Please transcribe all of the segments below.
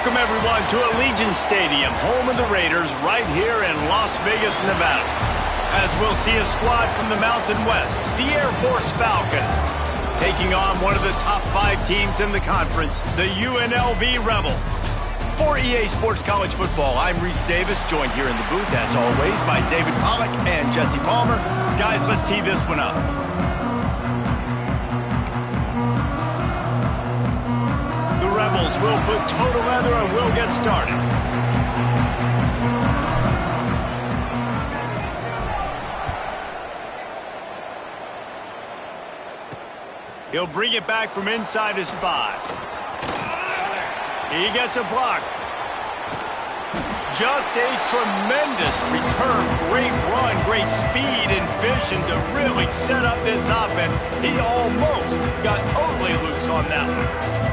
Welcome, everyone, to Allegiant Stadium, home of the Raiders, right here in Las Vegas, Nevada. As we'll see a squad from the Mountain West, the Air Force Falcons, taking on one of the top 5 teams in the conference, the UNLV Rebels. For EA Sports College Football, I'm Reese Davis, joined here in the booth, as always, by David Pollack and Jesse Palmer. Guys, let's tee this one up. The Rebels will put toe together and we'll get started. He'll bring it back from inside his 5. He gets a block. Just a tremendous return. Great run, great speed and vision to really set up this offense. He almost got totally loose on that one.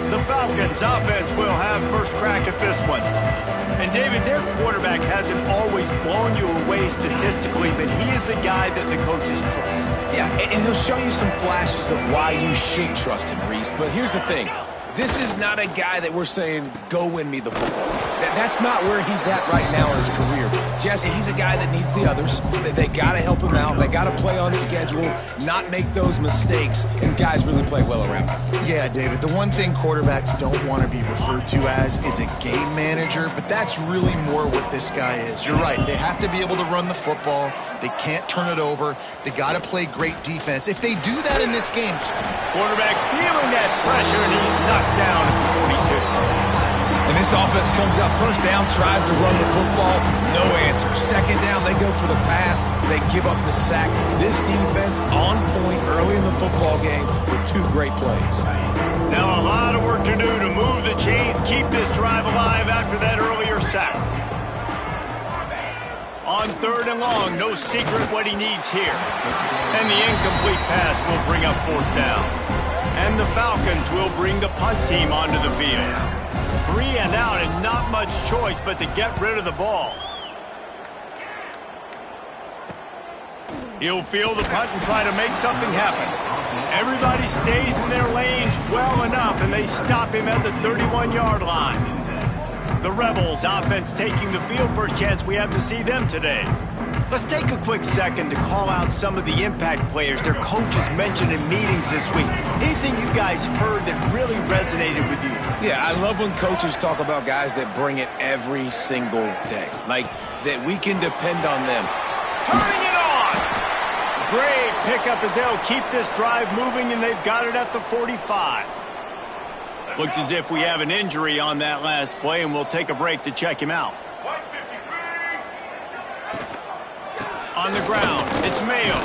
The Falcons offense will have first crack at this one. And David, their quarterback hasn't always blown you away statistically, but he is a guy that the coaches trust. Yeah, and he'll show you some flashes of why you should trust him, Reese. But here's the thing. This is not a guy that we're saying, go win me the football game. That's not where he's at right now in his career. Jesse, he's a guy that needs the others. They got to help him out. They got to play on schedule, not make those mistakes, and guys really play well around him. Yeah, David, the one thing quarterbacks don't want to be referred to as is a game manager, but that's really more what this guy is. You're right. They have to be able to run the football. They can't turn it over. They got to play great defense. If they do that in this game, quarterback feeling that pressure, and he's knocked down at the 42. And this offense comes out first down, tries to run the football, no answer. Second down, they go for the pass, they give up the sack. This defense on point early in the football game with 2 great plays. Now a lot of work to do to move the chains, keep this drive alive after that earlier sack. On 3rd and long, no secret what he needs here. And the incomplete pass will bring up 4th down. And the Falcons will bring the punt team onto the field. 3 and out and not much choice but to get rid of the ball. He'll field the punt and try to make something happen. Everybody stays in their lanes well enough, and they stop him at the 31-yard line. The Rebels offense taking the field. First chance we have to see them today. Let's take a quick second to call out some of the impact players their coaches mentioned in meetings this week. Anything you guys heard that really resonated with you? Yeah, I love when coaches talk about guys that bring it every single day. Like, that we can depend on them. Turning it on! Great pickup as they'll keep this drive moving, and they've got it at the 45. Looks as if we have an injury on that last play, and we'll take a break to check him out. On the ground, it's Mayo.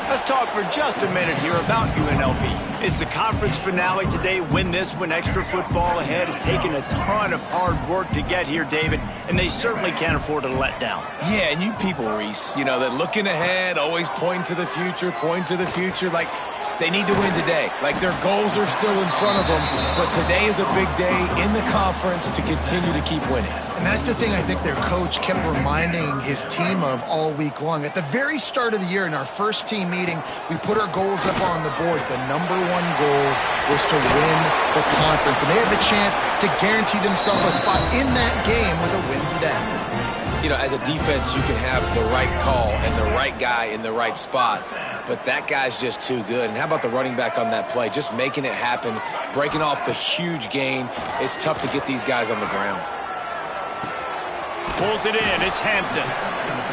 Let's talk for just a minute here about UNLV. It's the conference finale today. Win this one. Extra football ahead. Has taken a ton of hard work to get here, David, and they certainly can't afford to let down. Yeah, and you people, Reese, you know, that looking ahead, always pointing to the future, like they need to win today. Like their goals are still in front of them, but today is a big day in the conference to continue to keep winning. and that's the thing I think their coach kept reminding his team of all week long. At the very start of the year, in our first team meeting, we put our goals up on the board. The #1 goal was to win the conference, and they have the chance to guarantee themselves a spot in that game with a win today. You know, as a defense, you can have the right call and the right guy in the right spot, but that guy's just too good. And how about the running back on that play? Just making it happen, breaking off the huge gain. It's tough to get these guys on the ground. Pulls it in. It's Hampton.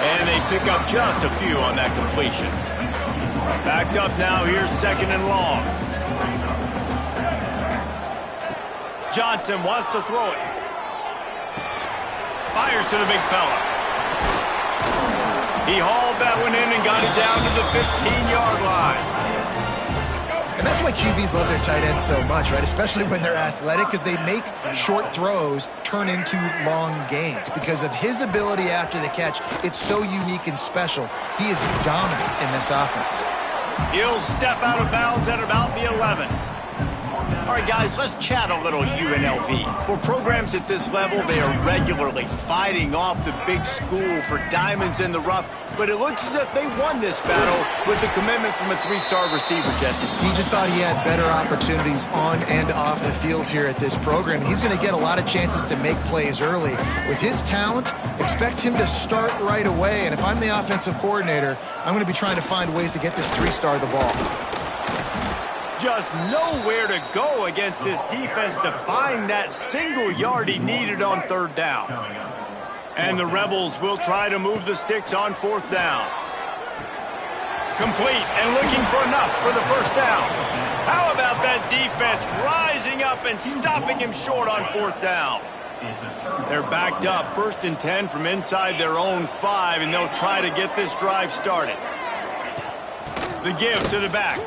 And they pick up just a few on that completion. Backed up now. Here's 2nd and long. Johnson wants to throw it. Fires to the big fella. He hauled that one in and got it down to the 15-yard line. And that's why QBs love their tight ends so much, right? Especially when they're athletic, because they make short throws turn into long gains. Because of his ability after the catch, it's so unique and special. He is dominant in this offense. He'll step out of bounds at about the 11. All right, guys, let's chat a little UNLV. For programs at this level, they are regularly fighting off the big school for diamonds in the rough, but it looks as if they won this battle with the commitment from a three-star receiver, Jesse. He just thought he had better opportunities on and off the field here at this program. He's going to get a lot of chances to make plays early. With his talent, expect him to start right away, and if I'm the offensive coordinator, I'm going to be trying to find ways to get this three-star the ball. Just nowhere to go against this defense to find that single yard he needed on third down. And the Rebels will try to move the sticks on fourth down. Complete and looking for enough for the first down. How about that defense rising up and stopping him short on fourth down? They're backed up, 1st and 10 from inside their own 5, and they'll try to get this drive started. The give to the back.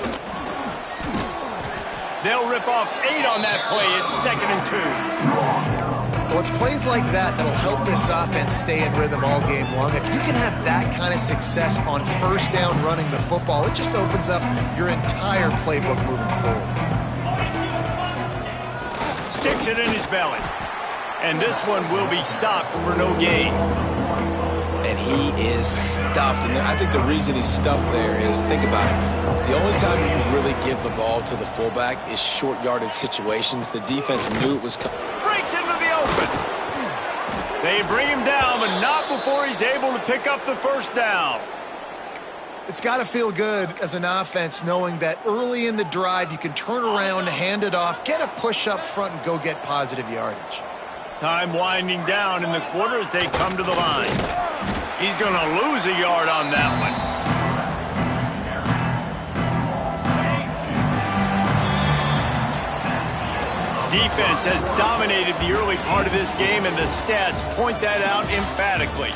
They'll rip off 8 on that play. It's 2nd and 2. Well, it's plays like that that'll help this offense stay in rhythm all game long. If you can have that kind of success on first down running the football, it just opens up your entire playbook moving forward. Sticks it in his belly. And this one will be stopped for no gain. And he is stuffed. And I think the reason he's stuffed there is, think about it, the only time you really give the ball to the fullback is short yardage situations. The defense knew it was coming. Breaks into the open. They bring him down, but not before he's able to pick up the first down. It's got to feel good as an offense knowing that early in the drive you can turn around, hand it off, get a push up front, and go get positive yardage. Time winding down in the quarter as they come to the line. He's going to lose a yard on that one. Defense has dominated the early part of this game, and the stats point that out emphatically.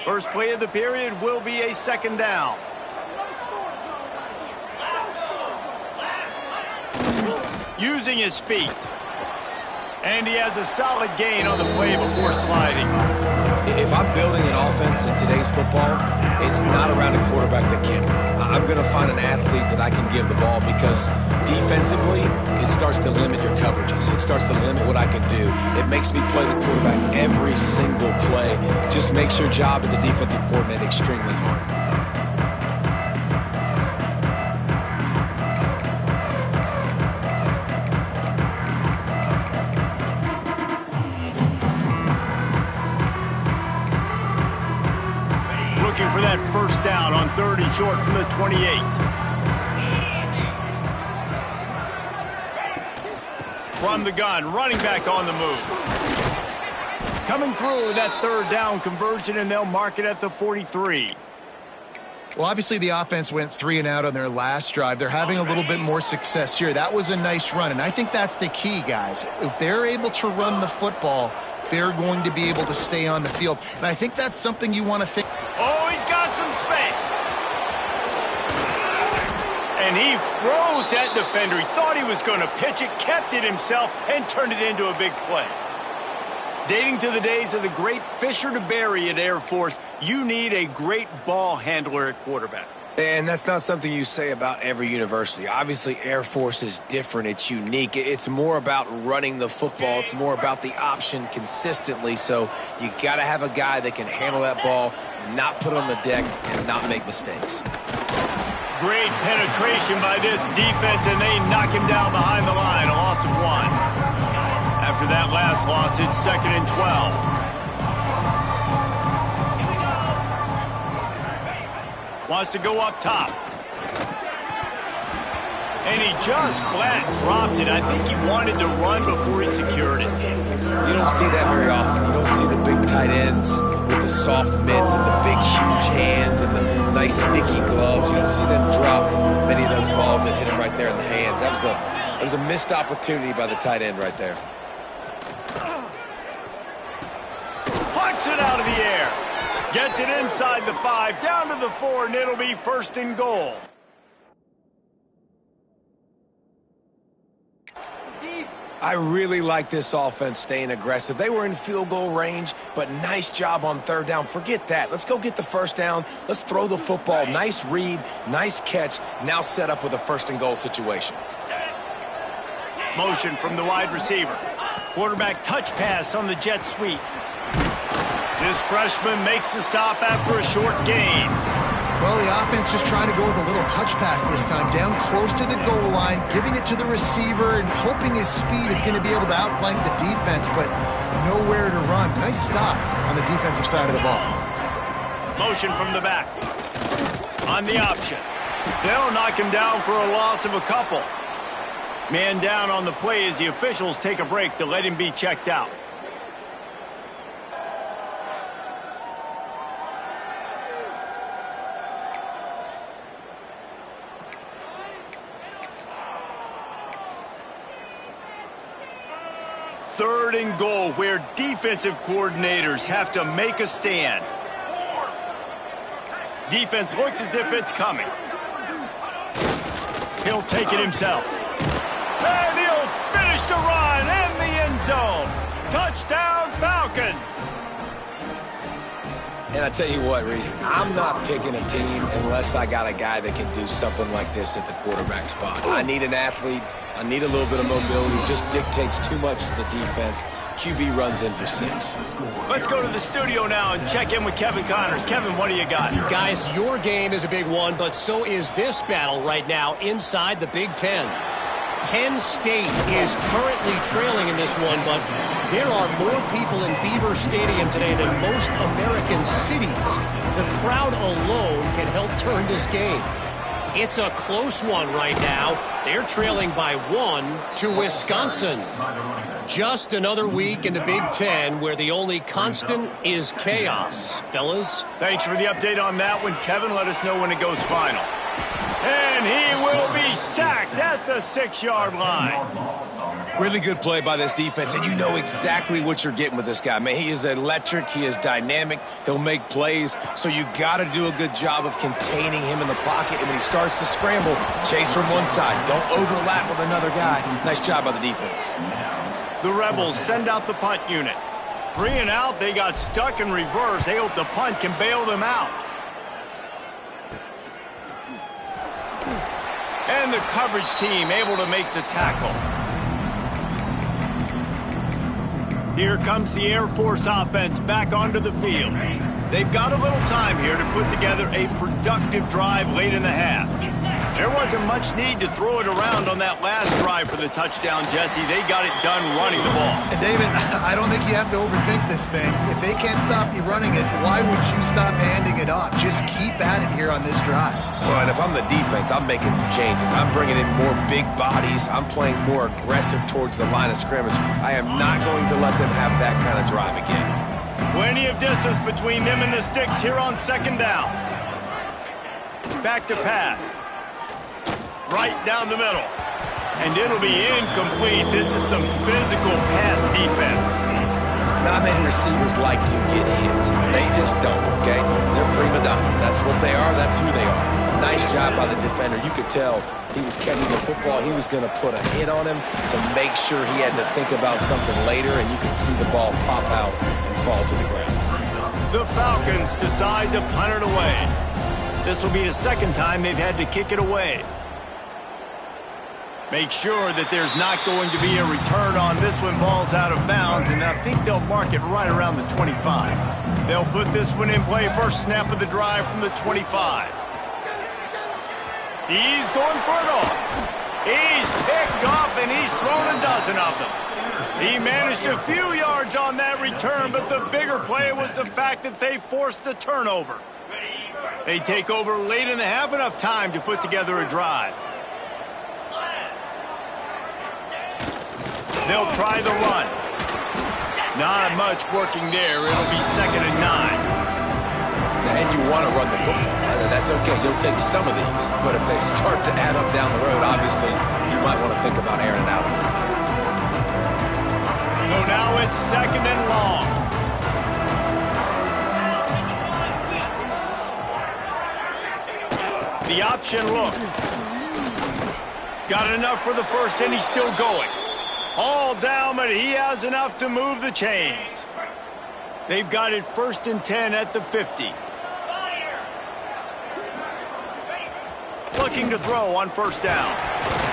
First play of the period will be a 2nd down. Using his feet. And he has a solid gain on the play before sliding. If I'm building an offense in today's football, it's not around a quarterback that can't. I'm going to find an athlete that I can give the ball, because defensively, it starts to limit your coverages. It starts to limit what I can do. It makes me play the quarterback every single play. Just makes your job as a defensive coordinator extremely hard. Looking for that first down on 3rd and short from the 28. From the gun, running back on the move. Coming through that 3rd down conversion, and they'll mark it at the 43. Well, obviously the offense went 3 and out on their last drive. They're having a little bit more success here. That was a nice run, and I think that's the key, guys. If they're able to run the football, they're going to be able to stay on the field. And I think that's something you want to think. Oh, he's got some space. And he froze that defender. He thought he was going to pitch it, kept it himself, and turned it into a big play. Dating to the days of the great Fisher to Berry at Air Force, you need a great ball handler at quarterback. And that's not something you say about every university. Obviously, Air Force is different. It's unique. It's more about running the football. It's more about the option consistently. So you got to have a guy that can handle that ball, not put on the deck, and not make mistakes. Great penetration by this defense, and they knock him down behind the line. A loss of 1. After that last loss, it's 2nd and 12. Wants to go up top. And he just flat dropped it. I think he wanted to run before he secured it. You don't see that very often. You don't see the big tight ends with the soft mitts and the big, huge hands and the nice, sticky gloves. You don't see them drop many of those balls that hit him right there in the hands. That was a missed opportunity by the tight end right there. Pucks it out of the air. Gets it inside the 5, down to the 4, and it'll be 1st and goal. I really like this offense staying aggressive. They were in field goal range, but nice job on third down. Forget that. Let's go get the first down. Let's throw the football. Nice read, nice catch. Now set up with a first and goal situation. Motion from the wide receiver. Quarterback touch pass on the jet sweep. This freshman makes the stop after a short gain. Well, the offense just trying to go with a little touch pass this time, down close to the goal line, giving it to the receiver and hoping his speed is going to be able to outflank the defense, but nowhere to run. Nice stop on the defensive side of the ball. Motion from the back. On the option. They'll knock him down for a loss of a couple. Man down on the play as the officials take a break to let him be checked out. Third and goal, where defensive coordinators have to make a stand. Defense looks as if it's coming. He'll take it himself. And he'll finish the run in the end zone. Touchdown, Falcons. And I tell you what, Reese, I'm not picking a team unless I got a guy that can do something like this at the quarterback spot. I need an athlete. I need a little bit of mobility. It just dictates too much to the defense. QB runs in for 6. Let's go to the studio now and check in with Kevin Connors. Kevin, what do you got? Guys, your game is a big one, but so is this battle right now inside the Big Ten. Penn State is currently trailing in this one, but there are more people in Beaver Stadium today than most American cities. The crowd alone can help turn this game. It's a close one right now. They're trailing by 1 to Wisconsin. Just another week in the Big Ten where the only constant is chaos. Fellas? Thanks for the update on that one, Kevin. Let us know when it goes final. And he will be sacked at the 6-yard line. Really good play by this defense, and you know exactly what you're getting with this guy. Man, he is electric. He is dynamic. He'll make plays, so you got to do a good job of containing him in the pocket. And when he starts to scramble, chase from one side. Don't overlap with another guy. Nice job by the defense. The Rebels send out the punt unit. 3 and out, they got stuck in reverse. They hope the punt can bail them out. And the coverage team able to make the tackle. Here comes the Air Force offense back onto the field. They've got a little time here to put together a productive drive late in the half. There wasn't much need to throw it around on that last drive for the touchdown, Jesse. They got it done running the ball. And David, I don't think you have to overthink this thing. If they can't stop you running it, why would you stop handing it off? Just keep at it here on this drive. Well, and if I'm the defense, I'm making some changes. I'm bringing in more big bodies. I'm playing more aggressive towards the line of scrimmage. I am not going to let them have that kind of drive again. Plenty of distance between them and the sticks here on 2nd down. Back to pass. Right down the middle. And it'll be incomplete. This is some physical pass defense. Not many receivers like to get hit. They just don't, okay? They're prima donnas. That's what they are. That's who they are. Nice job by the defender. You could tell he was catching the football. He was going to put a hit on him to make sure he had to think about something later, and you could see the ball pop out and fall to the ground. The Falcons decide to punt it away. This will be the 2nd time they've had to kick it away. Make sure that there's not going to be a return on this one. Ball's out of bounds, and I think they'll mark it right around the 25. They'll put this one in play. First snap of the drive from the 25. He's going for it all. He's picked off, and he's thrown a dozen of them. He managed a few yards on that return, but the bigger play was the fact that they forced the turnover. They take over late in the half, enough time to put together a drive. They'll try the run. Not much working there. It'll be 2nd and 9. And you want to run the football. That's okay. You'll take some of these. But if they start to add up down the road, obviously, you might want to think about airing it out a little bit. So now it's 2nd and long. The option look. Got enough for the first, and he's still going. All down, but he has enough to move the chains. They've got it 1st and 10 at the 50. Looking to throw on 1st down.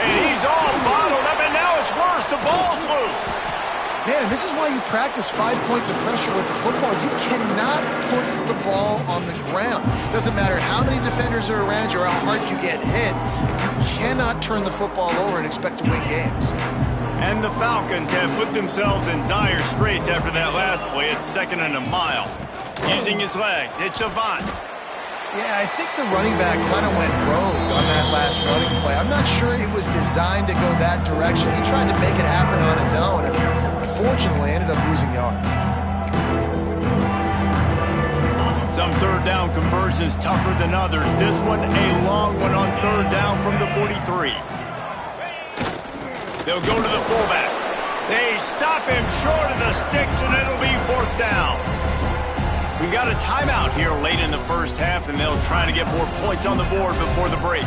And he's all bottled up, and now it's worse. The ball's loose. Man, and this is why you practice 5 points of pressure with the football. You cannot put the ball on the ground. Doesn't matter how many defenders are around you or how hard you get hit. You cannot turn the football over and expect to win games. And the Falcons have put themselves in dire straits after that last play. It's 2nd and a mile. Using his legs, it's Avant. Yeah, I think the running back kind of went rogue on that last running play. I'm not sure it was designed to go that direction. He tried to make it happen on his own, and unfortunately ended up losing yards. Some 3rd down conversions tougher than others. This one, a long one on 3rd down from the 43. They'll go to the fullback. They stop him short of the sticks, and it'll be 4th down. We got a timeout here late in the 1st half, and they'll try to get more points on the board before the break.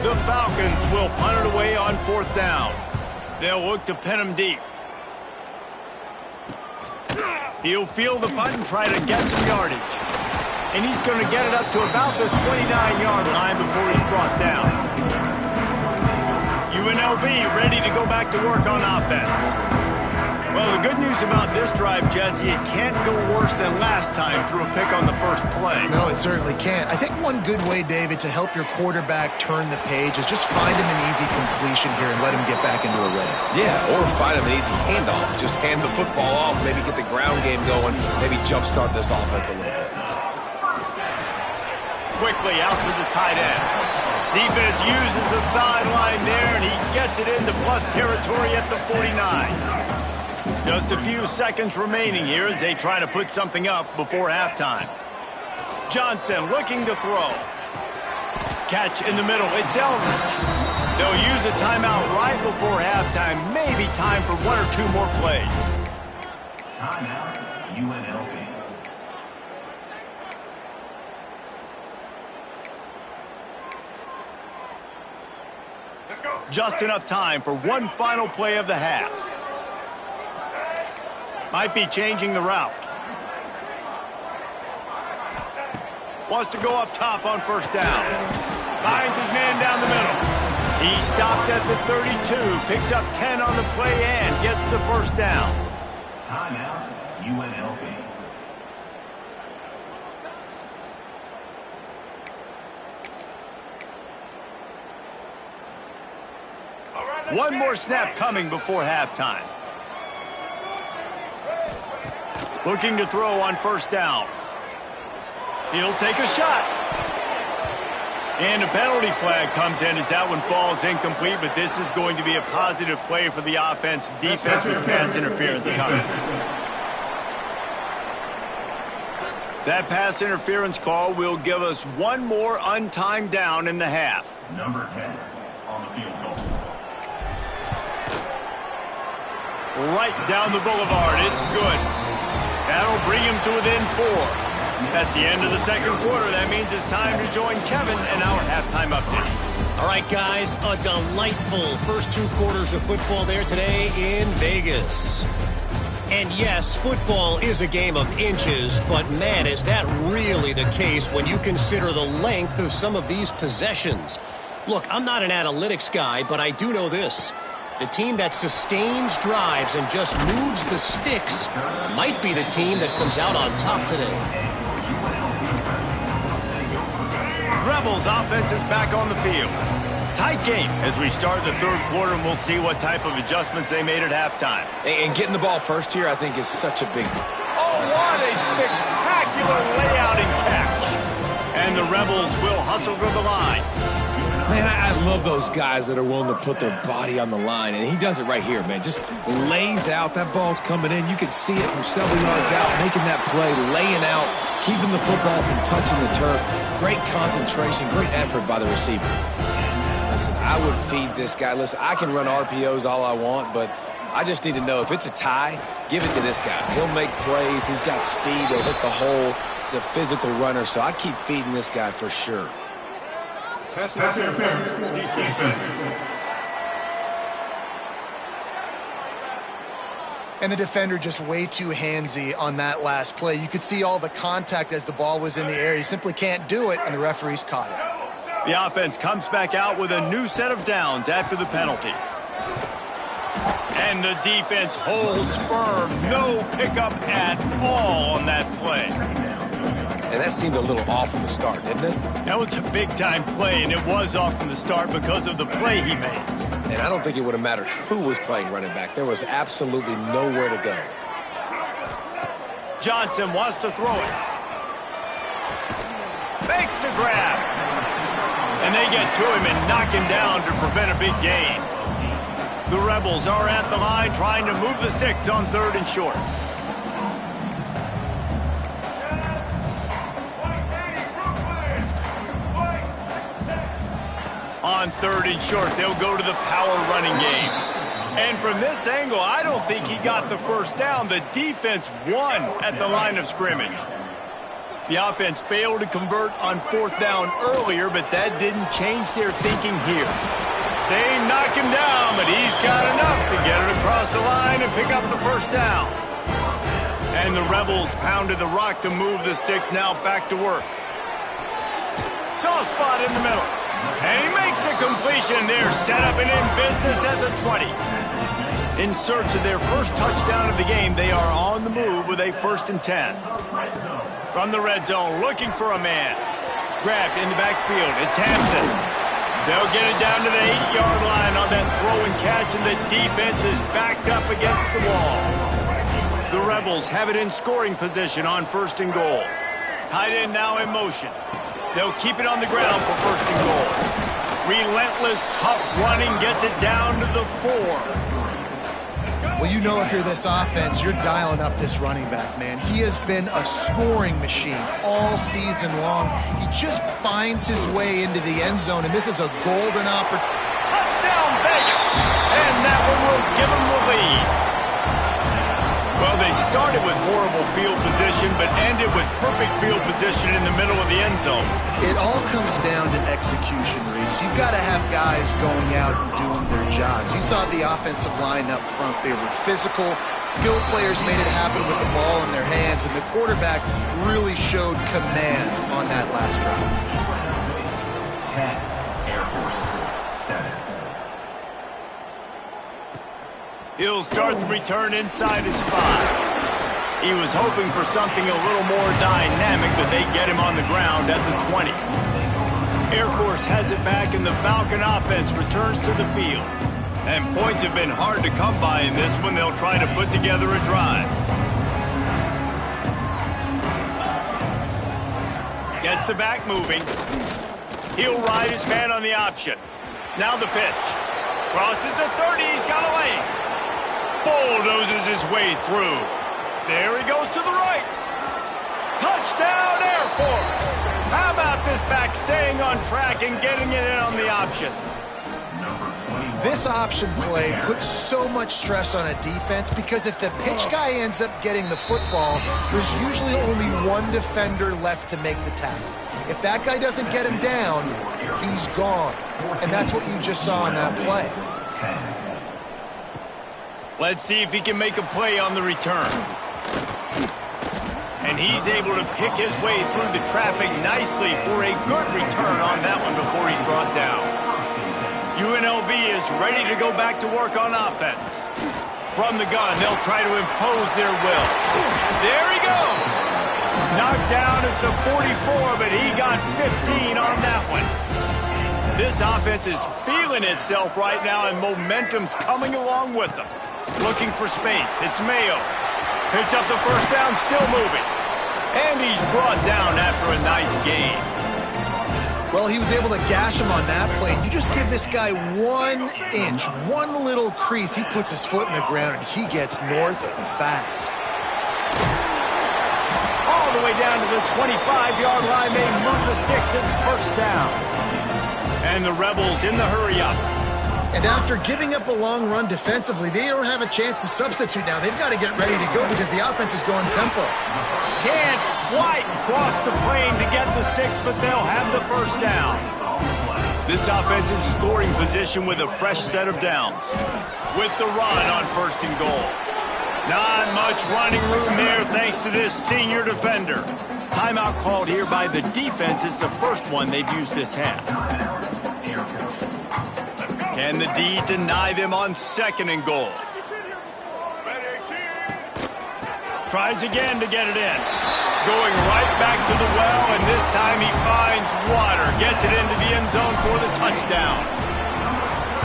The Falcons will punt it away on 4th down. They'll look to pin him deep. He'll field the punt and try to get some yardage. And he's going to get it up to about the 29-yard line before he's brought down. UNLV ready to go back to work on offense. Well, the good news about this drive, Jesse, it can't go worse than last time through a pick on the 1st play. No, it certainly can't. I think one good way, David, to help your quarterback turn the page is just find him an easy completion here and let him get back into a rhythm. Yeah, or find him an easy handoff. Just hand the football off, maybe get the ground game going, maybe jumpstart this offense a little bit. Quickly out to the tight end. Defense uses the sideline there, and he gets it into plus territory at the 49. Just a few seconds remaining here as they try to put something up before halftime. Johnson looking to throw. Catch in the middle. It's Eldridge. They'll use a timeout right before halftime. Maybe time for 1 or 2 more plays. Timeout, UNLV. Just enough time for one final play of the half. Might be changing the route. Wants to go up top on 1st down. Finds his man down the middle. He stopped at the 32, picks up 10 on the play and gets the 1st down. Timeout, UNLV. One more snap coming before halftime. Looking to throw on 1st down. He'll take a shot. And a penalty flag comes in as that one falls incomplete, but this is going to be a positive play for the offense. Defense with pass interference coming. That pass interference call will give us one more untimed down in the half. Number 10 on the field goal. Right down the boulevard. It's good. That'll bring him to within 4. That's the end of the 2nd quarter. That means it's time to join Kevin in our halftime update. All right, guys, a delightful first 2 quarters of football there today in Vegas. And yes, football is a game of inches, but man, is that really the case when you consider the length of some of these possessions. Look, I'm not an analytics guy, but I do know this. The team that sustains drives and just moves the sticks might be the team that comes out on top today. Rebels offense is back on the field. Tight game as we start the 3rd quarter, and we'll see what type of adjustments they made at halftime. And getting the ball first here, I think, is such a big deal. Oh, what a spectacular layout and catch. And the Rebels will hustle to the line. Man, I love those guys that are willing to put their body on the line, and he does it right here, man. Just lays out. That ball's coming in. You can see it from several yards out, making that play, laying out, keeping the football from touching the turf. Great concentration, great effort by the receiver. Listen, I would feed this guy. Listen, I can run RPOs all I want, but I just need to know if it's a tie, give it to this guy. He'll make plays. He's got speed. He'll hit the hole. He's a physical runner, so I keep feeding this guy for sure. Pass interference, defense. And the defender just way too handsy on that last play. You could see all the contact as the ball was in the air. He simply can't do it, and the referees caught it. The offense comes back out with a new set of downs after the penalty. And the defense holds firm. No pickup at all on that play. And that seemed a little off from the start, didn't it? That was a big-time play, and it was off from the start because of the play he made. And I don't think it would have mattered who was playing running back. There was absolutely nowhere to go. Johnson wants to throw it. Makes the grab. And they get to him and knock him down to prevent a big gain. The Rebels are at the line trying to move the sticks on 3rd and short. On 3rd and short, they'll go to the power running game. And from this angle, I don't think he got the first down. The defense won at the line of scrimmage. The offense failed to convert on 4th down earlier, but that didn't change their thinking here. They knock him down, but he's got enough to get it across the line and pick up the first down. And the Rebels pounded the rock to move the sticks, now back to work. Soft spot in the middle. And he makes a completion. They're set up and in business at the 20. In search of their first touchdown of the game, they are on the move with a 1st and 10. From the red zone, looking for a man. Grabbed in the backfield. It's Hampton. They'll get it down to the 8-yard line on that throw and catch, and the defense is backed up against the wall. The Rebels have it in scoring position on 1st and goal. Tight end now in motion. They'll keep it on the ground for 1st and goal. Relentless, tough running gets it down to the 4. Well, you know if you're this offense, you're dialing up this running back, man. He has been a scoring machine all season long. He just finds his way into the end zone, and this is a golden opportunity. Touchdown, Vegas! And that one will give him the lead. Well, they started with horrible field position, but ended with perfect field position in the middle of the end zone. It all comes down to execution, Reese. You've got to have guys going out and doing their jobs. You saw the offensive line up front. They were physical. Skilled players made it happen with the ball in their hands, and the quarterback really showed command on that last drive. 10, Air Force, 7. He'll start the return inside his 5. He was hoping for something a little more dynamic, but they get him on the ground at the 20. Air Force has it back, and the Falcon offense returns to the field. And points have been hard to come by in this one. They'll try to put together a drive. Gets the back moving. He'll ride his man on the option. Now the pitch. Crosses the 30. He's got a lane. Bulldozes his way through. There he goes to the right. Touchdown, Air Force. How about this back staying on track and getting it in on the option? This option play puts so much stress on a defense because if the pitch guy ends up getting the football, there's usually only one defender left to make the tackle. If that guy doesn't get him down, he's gone. And that's what you just saw in that play. Let's see if he can make a play on the return. And he's able to pick his way through the traffic nicely for a good return on that one before he's brought down. UNLV is ready to go back to work on offense. From the gun, they'll try to impose their will. There he goes! Knocked down at the 44, but he got 15 on that one. This offense is feeling itself right now, and momentum's coming along with them. Looking for space. It's Mayo. Picks up the first down, still moving. And he's brought down after a nice gain. Well, he was able to gash him on that play. You just give this guy 1 inch, one little crease. He puts his foot in the ground, and he gets north fast. All the way down to the 25-yard line. They move the sticks. It's first down. And the Rebels in the hurry-up. And after giving up a long run defensively, they don't have a chance to substitute now. They've got to get ready to go because the offense is going tempo. Can't quite cross the plane to get the 6, but they'll have the first down. This offense in scoring position with a fresh set of downs. With the run on 1st and goal. Not much running room there thanks to this senior defender. Timeout called here by the defense. It's the first one they've used this half. Can the D deny them on 2nd and goal? Tries again to get it in. Going right back to the well, and this time he finds water. Gets it into the end zone for the touchdown.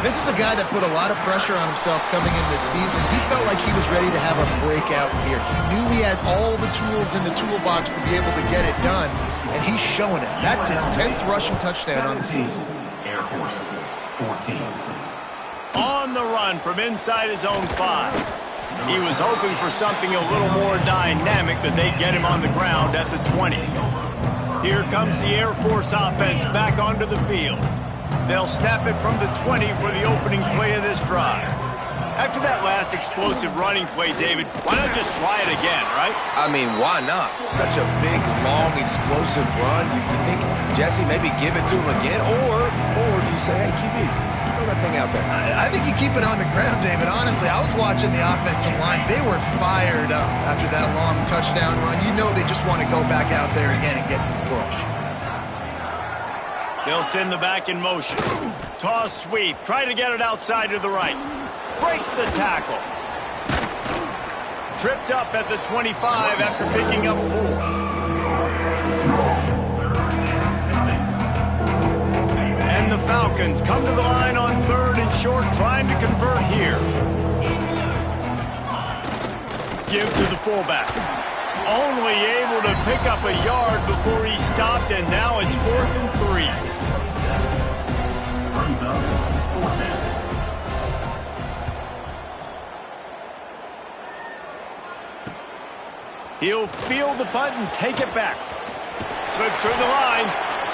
This is a guy that put a lot of pressure on himself coming in this season. He felt like he was ready to have a breakout year. He knew he had all the tools in the toolbox to be able to get it done, and he's showing it. That's his 10th rushing touchdown on the season. Air Force 14. On the run from inside his own 5. He was hoping for something a little more dynamic, but they get him on the ground at the 20. Here comes the Air Force offense back onto the field. They'll snap it from the 20 for the opening play of this drive. After that last explosive running play, David, why not just try it again, right? I mean, why not? Such a big, long, explosive run. You think, Jesse, maybe give it to him again? Or do you say, hey, QB, throw that thing out there? I think you keep it on the ground, David. Honestly, I was watching the offensive line. They were fired up after that long touchdown run. You know they just want to go back out there again and get some push. They'll send the back in motion. Toss sweep. Try to get it outside to the right. Breaks the tackle. Tripped up at the 25 after picking up 4. And the Falcons come to the line on 3rd and short, trying to convert here. Give to the fullback. Only able to pick up a yard before he stopped, and now it's 4th and 3. Brings up 4th down. He'll field the punt and take it back. Slips through the line.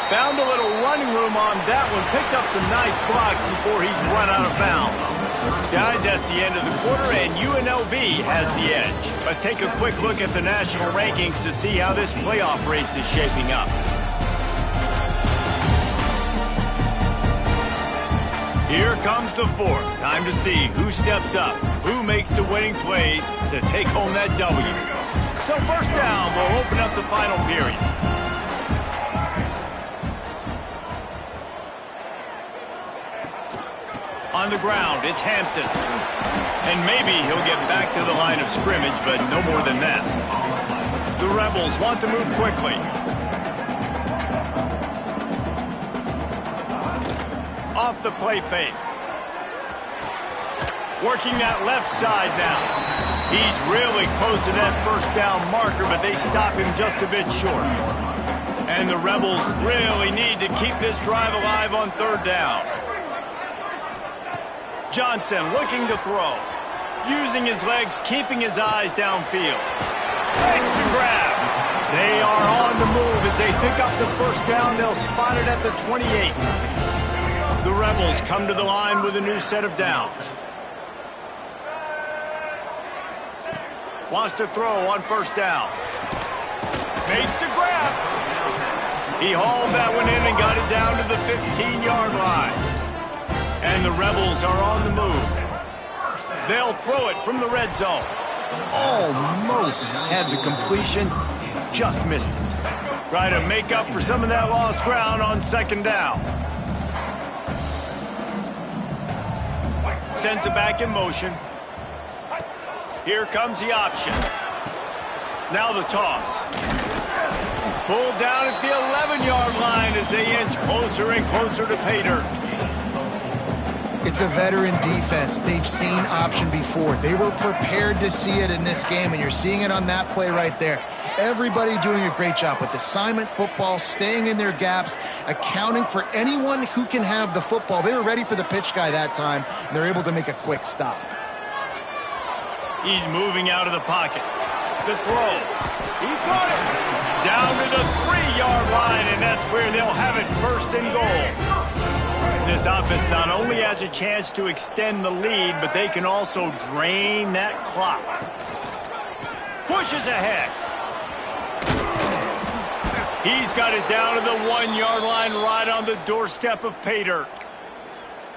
Found a little running room on that one. Picked up some nice blocks before he's run out of bounds. Guys, that's the end of the quarter, and UNLV has the edge. Let's take a quick look at the national rankings to see how this playoff race is shaping up. Here comes the 4th. Time to see who steps up, who makes the winning plays to take home that W. So 1st down will open up the final period. On the ground, it's Hampton. And maybe he'll get back to the line of scrimmage, but no more than that. The Rebels want to move quickly. Off the play fake. Working that left side now. He's really close to that 1st down marker, but they stop him just a bit short. And the Rebels really need to keep this drive alive on 3rd down. Johnson looking to throw. Using his legs, keeping his eyes downfield. Takes the grab. They are on the move as they pick up the 1st down. They'll spot it at the 28. The Rebels come to the line with a new set of downs. Wants to throw on 1st down. Makes the grab. He hauled that one in and got it down to the 15-yard line. And the Rebels are on the move. They'll throw it from the red zone. Almost had the completion, just missed it. Try to make up for some of that lost ground on 2nd down. Sends it back in motion. Here comes the option. Now the toss. Pulled down at the 11-yard line as they inch closer and closer to pay dirt. It's a veteran defense. They've seen option before. They were prepared to see it in this game, and you're seeing it on that play right there. Everybody doing a great job with assignment football, staying in their gaps, accounting for anyone who can have the football. They were ready for the pitch guy that time, and they're able to make a quick stop. He's moving out of the pocket. The throw. He caught it. Down to the 3-yard line, and that's where they'll have it 1st and goal. This offense not only has a chance to extend the lead, but they can also drain that clock. Pushes ahead. He's got it down to the 1-yard line right on the doorstep of pay dirt.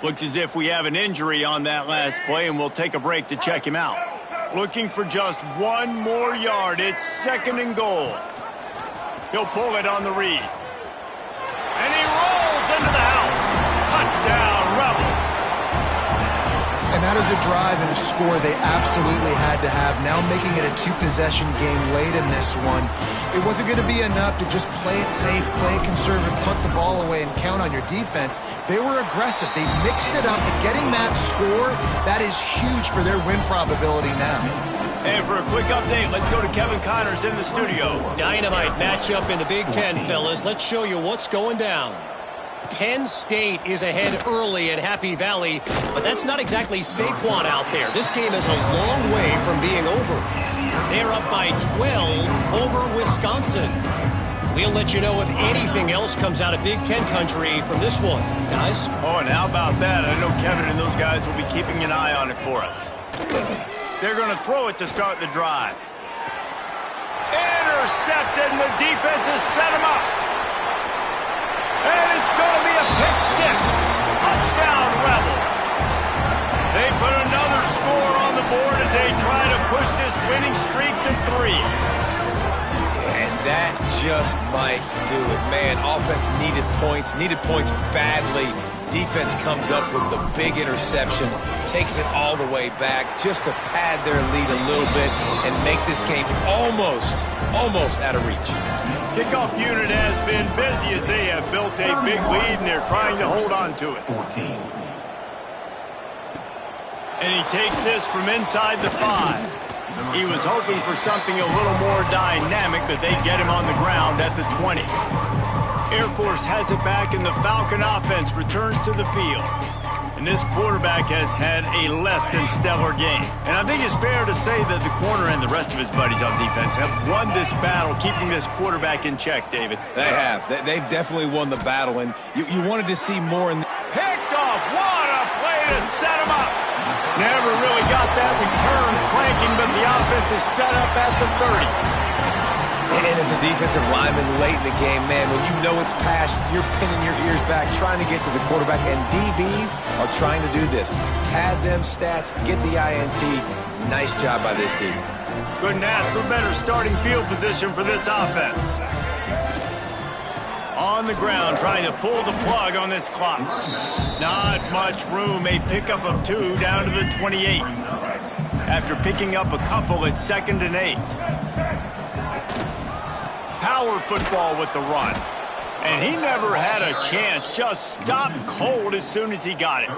Looks as if we have an injury on that last play, and we'll take a break to check him out. Looking for just one more yard. It's 2nd and goal. He'll pull it on the read. And he rolls into the house. Touchdown, Rebels. And that is a drive and a score they absolutely had to have. Now making it a 2-possession game late in this one. It wasn't going to be enough to just play it safe, play it conservative, punt the ball away, and count on your defense. They were aggressive. They mixed it up. Getting that score, that is huge for their win probability now. And for a quick update, let's go to Kevin Connors in the studio. Dynamite matchup in the Big Ten, fellas. Let's show you what's going down. Penn State is ahead early at Happy Valley, but that's not exactly Saquon out there. This game is a long way from being over. They're up by 12 over Wisconsin. We'll let you know if anything else comes out of Big Ten country from this one, guys. Oh, and how about that? I know Kevin and those guys will be keeping an eye on it for us. They're going to throw it to start the drive. Intercepted, and the defense has set him up. And it's going to be a pick 6. Touchdown, Rebels. They put another score on the board as they try to push this winning streak to 3. And that just might do it. Man, offense needed points badly. Defense comes up with the big interception, takes it all the way back just to pad their lead a little bit and make this game almost out of reach. Kickoff unit has been busy as they have built a big lead and they're trying to hold on to it. 14. And he takes this from inside the 5. He was hoping for something a little more dynamic, but they get him on the ground at the 20. Air Force has it back, and the Falcon offense returns to the field. And this quarterback has had a less than stellar game. And I think it's fair to say that the corner and the rest of his buddies on defense have won this battle, keeping this quarterback in check, David. They have. They've definitely won the battle, and you wanted to see more in the... Picked off. What a play to set him up. Never really got that return cranking, but the offense is set up at the 30. And as a defensive lineman late in the game, man, when you know it's pass, you're pinning your ears back, trying to get to the quarterback, and DBs are trying to do this. Pad them stats, get the INT. Nice job by this D. Couldn't ask for better starting field position for this offense. On the ground, trying to pull the plug on this clock. Not much room. A pickup of 2 down to the 28. After picking up a couple at 2nd and 8. Power football with the run. And he never had a chance. Just stopped cold as soon as he got it.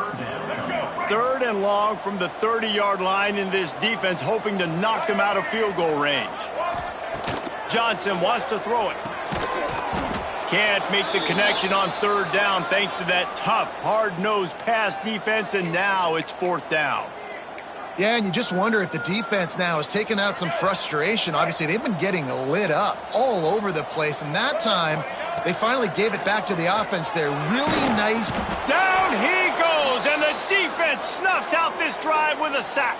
3rd and long from the 30-yard line in this defense, hoping to knock them out of field goal range. Johnson wants to throw it. Can't make the connection on 3rd down thanks to that tough, hard-nosed pass defense, and now it's 4th down. Yeah, and you just wonder if the defense now has taken out some frustration. Obviously, they've been getting lit up all over the place, and that time they finally gave it back to the offense there. Really nice. Down he goes, and the defense snuffs out this drive with a sack.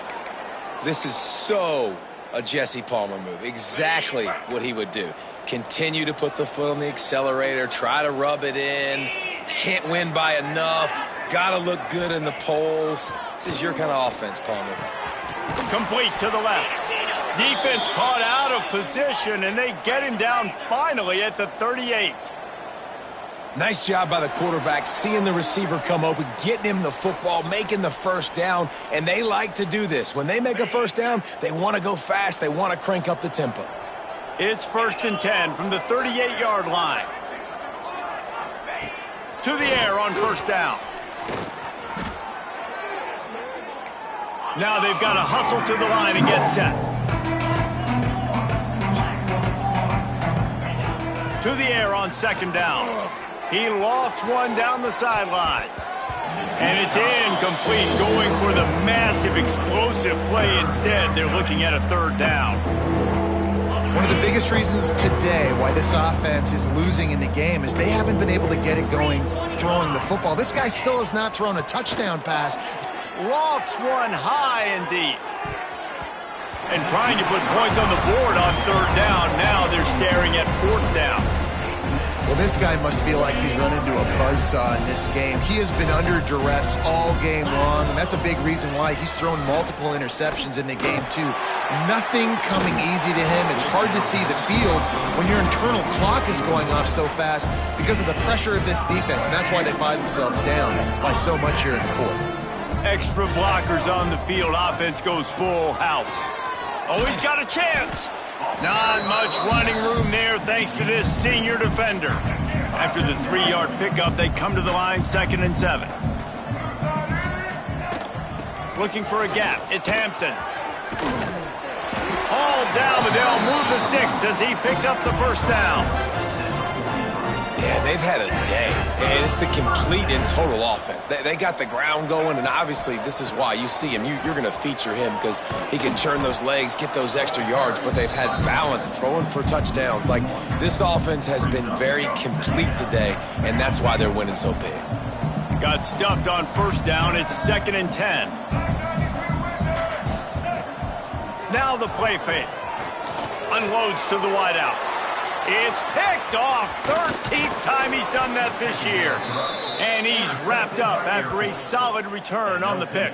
This is so a Jesse Palmer move. Exactly what he would do. Continue to put the foot on the accelerator, try to rub it in. Can't win by enough. Got to look good in the polls. This is your kind of offense, Palmer. Complete to the left. Defense caught out of position, and they get him down finally at the 38. Nice job by the quarterback, seeing the receiver come open, getting him the football, making the 1st down, and they like to do this. When they make a 1st down, they want to go fast. They want to crank up the tempo. It's 1st and 10 from the 38-yard line. To the air on 1st down. Now they've got to hustle to the line and get set. To the air on 2nd down. He lofts one down the sideline. And it's incomplete, going for the massive explosive play instead. They're looking at a 3rd down. One of the biggest reasons today why this offense is losing in the game is they haven't been able to get it going throwing the football. This guy still has not thrown a touchdown pass. Lofts one high and deep. And trying to put points on the board on 3rd down. Now they're staring at 4th down. Well, this guy must feel like he's run into a buzzsaw in this game. He has been under duress all game long, and that's a big reason why he's thrown multiple interceptions in the game, too. Nothing coming easy to him. It's hard to see the field when your internal clock is going off so fast because of the pressure of this defense, and that's why they find themselves down by so much here in the fourth. Extra blockers on the field. Offense goes full house. Oh, he's got a chance. Not much running room there thanks to this senior defender. After the 3-yard pickup, they come to the line, 2nd and 7. Looking for a gap. It's Hampton. All down, but they'll move the sticks as he picks up the first down. Yeah, they've had a day, and it's the complete and total offense. They got the ground going, and obviously this is why you see him. You're going to feature him because he can churn those legs, get those extra yards, but they've had balance throwing for touchdowns. Like, this offense has been very complete today, and that's why they're winning so big. Got stuffed on first down. It's 2nd and 10. Now the play fake. Unloads to the wideout. It's picked off. 13th time he's done that this year. And he's wrapped up after a solid return on the pick.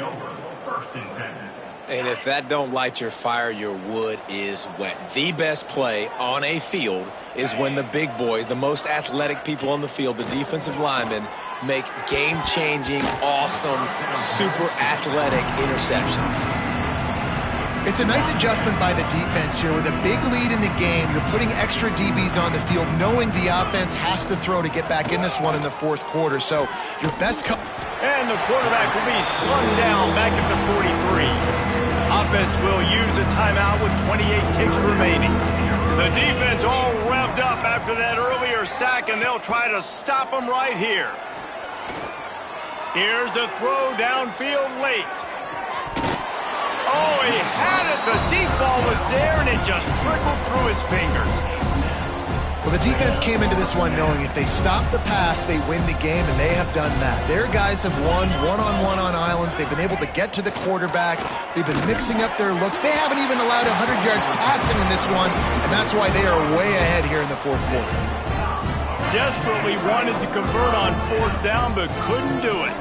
And if that don't light your fire, your wood is wet. The best play on a field is when the big boy, the most athletic people on the field, the defensive linemen, make game-changing, awesome, super athletic interceptions. It's a nice adjustment by the defense here. With a big lead in the game, you're putting extra DBs on the field, knowing the offense has to throw to get back in this one in the fourth quarter. So your best... And the quarterback will be slung down back at the 43. Offense will use a timeout with 28 ticks remaining. The defense all revved up after that earlier sack, and they'll try to stop them right here. Here's a throw downfield late. Oh, he had it. The deep ball was there, and it just trickled through his fingers. Well, the defense came into this one knowing if they stop the pass, they win the game, and they have done that. Their guys have won one-on-one on islands. They've been able to get to the quarterback. They've been mixing up their looks. They haven't even allowed 100 yards passing in this one, and that's why they are way ahead here in the fourth quarter. Desperately wanted to convert on fourth down, but couldn't do it.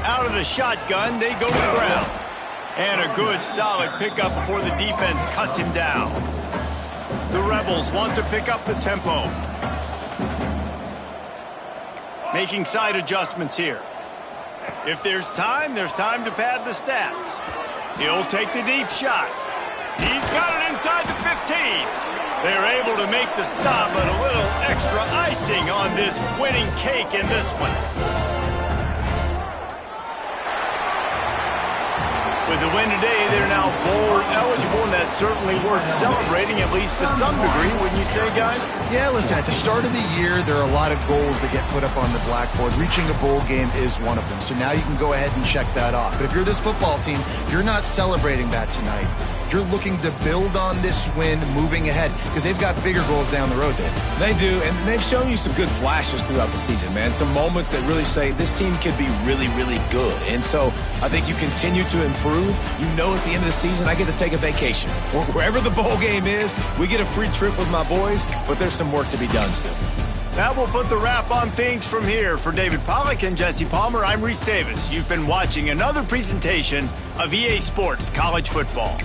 Out of the shotgun, they go to the ground. And a good, solid pickup before the defense cuts him down. The Rebels want to pick up the tempo. Making side adjustments here. If there's time to pad the stats. He'll take the deep shot. He's got it inside the 15. They're able to make the stop, but a little extra icing on this winning cake in this one. With the win today, they're now bowl eligible, and that's certainly worth celebrating, at least to some degree, wouldn't you say, guys? Yeah, listen, at the start of the year, there are a lot of goals that get put up on the blackboard. Reaching a bowl game is one of them, so now you can go ahead and check that off. But if you're this football team, you're not celebrating that tonight. You're looking to build on this win moving ahead because they've got bigger goals down the road, Dave. They do, and they've shown you some good flashes throughout the season, man. Some moments that really say this team could be really, really good. And so I think you continue to improve. You know at the end of the season, I get to take a vacation. Wherever the bowl game is, we get a free trip with my boys, but there's some work to be done still. That will put the wrap on things from here. For David Pollack and Jesse Palmer, I'm Reese Davis. You've been watching another presentation of EA Sports College Football.